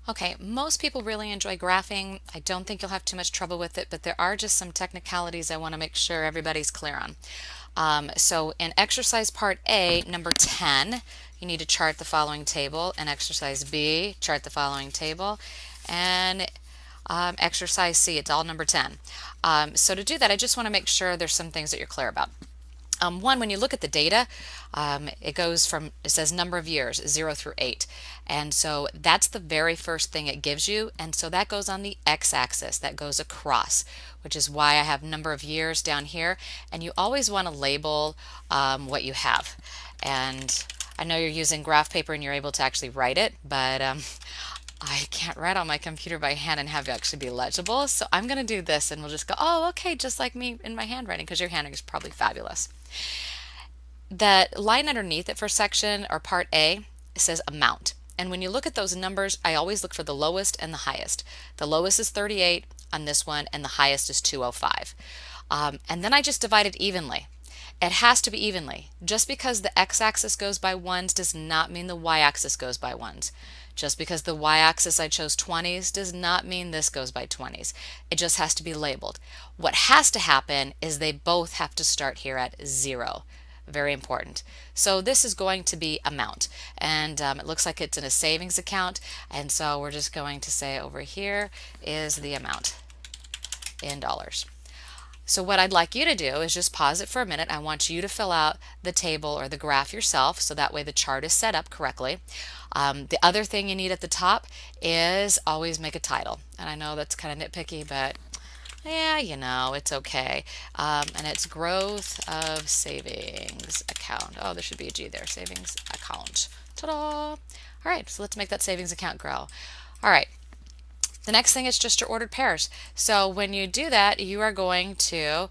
Okay, most people really enjoy graphing. I don't think you'll have too much trouble with it, but there are just some technicalities I want to make sure everybody's clear on. So in exercise part A, number 10, you need to chart the following table. In exercise B, chart the following table. And exercise C, it's all number 10. So to do that, I just want to make sure there's some things that you're clear about. One, when you look at the data, it says number of years, 0 through 8. And so that's the very first thing it gives you. And so that goes on the x-axis, that goes across, which is why I have number of years down here. And you always want to label what you have. And I know you're using graph paper and you're able to actually write it, but I can't write on my computer by hand and have it actually be legible. So I'm going to do this and we'll just go, oh, okay, just like me in my handwriting, because your handwriting is probably fabulous. That line underneath it for section or part A, it says amount. And when you look at those numbers, I always look for the lowest and the highest. The lowest is 38 on this one and the highest is 205. And then I just divide it evenly. It has to be evenly. Just because the x-axis goes by ones does not mean the y-axis goes by ones. Just because the y-axis I chose 20s does not mean this goes by 20s. It just has to be labeled. What has to happen is they both have to start here at 0. Very important. So this is going to be amount, and it looks like it's in a savings account, and so we're just going to say over here is the amount in dollars. So what I'd like you to do is just pause it for a minute. I want you to fill out the table or the graph yourself, so that way the chart is set up correctly. The other thing you need at the top is always make a title. And I know that's kind of nitpicky, but yeah, it's okay. And it's growth of savings account. Oh, there should be a G there, savings account. Ta-da! All right, so let's make that savings account grow. All right. The next thing is just your ordered pairs. So when you do that, you are going to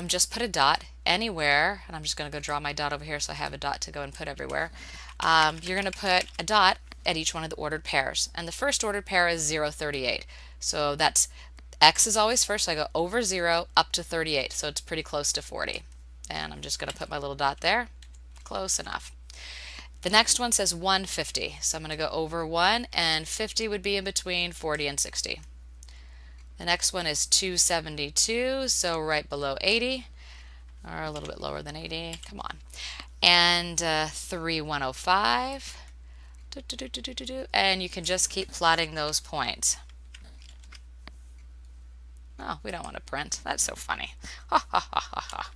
just put a dot anywhere, and I'm just going to go draw my dot over here so I have a dot to go and put everywhere. You're going to put a dot at each one of the ordered pairs, and the first ordered pair is 038. So that's X is always first, so I go over 0 up to 38, so it's pretty close to 40. And I'm just going to put my little dot there. Close enough. The next one says 150, so I'm going to go over 1, and 50 would be in between 40 and 60. The next one is 272, so right below 80, or a little bit lower than 80. Come on. And 3105. And you can just keep plotting those points. Oh, we don't want to print. That's so funny. Ha ha ha ha ha.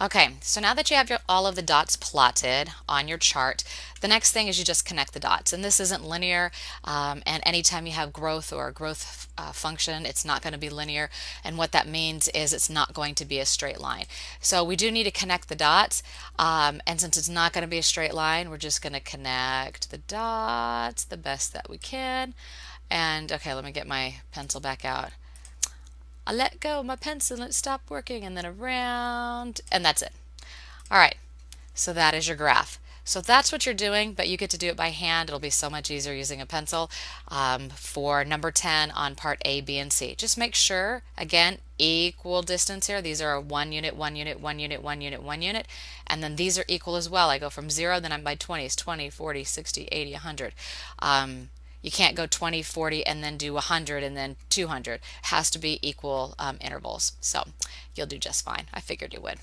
Okay, so now that you have all of the dots plotted on your chart, the next thing is you just connect the dots. And this isn't linear, and anytime you have growth or a growth function, it's not going to be linear. And what that means is it's not going to be a straight line. So we do need to connect the dots, and since it's not going to be a straight line, we're just going to connect the dots the best that we can. And okay, let me get my pencil back out. I let go of my pencil and it stopped working, and then around, and that's it. All right, so that is your graph. So that's what you're doing, but you get to do it by hand. It'll be so much easier using a pencil for number 10 on part A, B, and C. Just make sure, again, equal distance here. These are 1 unit, 1 unit, 1 unit, 1 unit, 1 unit, and then these are equal as well. I go from 0, then I'm by 20s, 20, 40, 60, 80, 100. You can't go 20, 40, and then do 100 and then 200. It has to be equal intervals. So you'll do just fine. I figured you would.